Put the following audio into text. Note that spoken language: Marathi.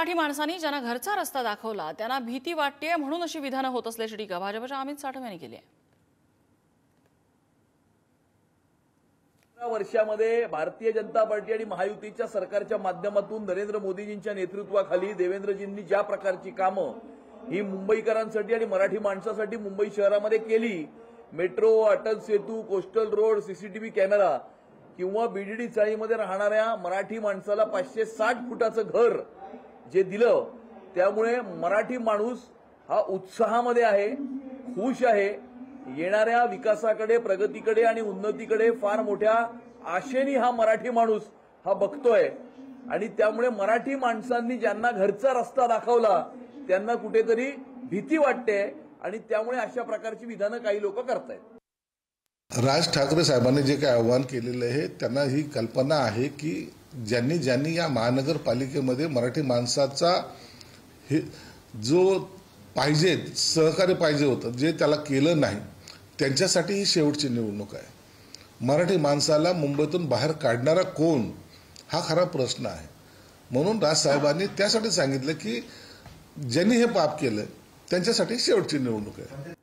मराठी माणसांनी ज्यांना घरचा रस्ता दाखवला त्यांना भीती वाटते म्हणून अशी विधानं होत असल्याची टीका भाजपच्या अमित साठम यांनी केली आहे। वर्षामध्ये भारतीय जनता पार्टी आणि महायुतीच्या सरकारच्या माध्यमातून नरेंद्र मोदीजींच्या नेतृत्वाखाली देवेंद्रजींनी ज्या प्रकारची कामं ही मुंबईकरांसाठी आणि मराठी माणसासाठी मुंबई शहरामध्ये केली, metro, Atal Setu, coastal road, CCTV camera किंवा बीडीडी चाळीमध्ये राहणाऱ्या मराठी माणसाला 560 फुटाचं घर जे दिलं, त्यामुळे मराठी माणूस हा उत्साहामध्ये आहे, खुश आहे, येणाऱ्या विकासाकडे, प्रगतीकडे आणि उन्नतीकडे फार मोठ्या आशेने हा मराठी माणूस हा बघतोय। आणि त्यामुळे मराठी माणसांनी ज्यांना घरचा रस्ता दाखवला त्यांना कुठेतरी भीती वाटते आणि त्यामुळे अशा प्रकारची विधानं काही लोक करतायत। राज ठाकरे साहेबांनी जे काही आव्हान केलेलं आहे त्यांना ही कल्पना आहे की ज्यांनी या महानगरपालिकेमध्ये मराठी माणसाचा जो पाहिजे सहकार्य पाहिजे होतं जे त्याला केलं नाही त्यांच्यासाठी ही शेवटची निवडणूक आहे। मराठी माणसाला मुंबईतून बाहेर काढणारा कोण हा खरा प्रश्न आहे। म्हणून राज साहेबांनी त्यासाठी सांगितलं की ज्यांनी हे पाप केलं त्यांच्यासाठी शेवटची निवडणूक आहे।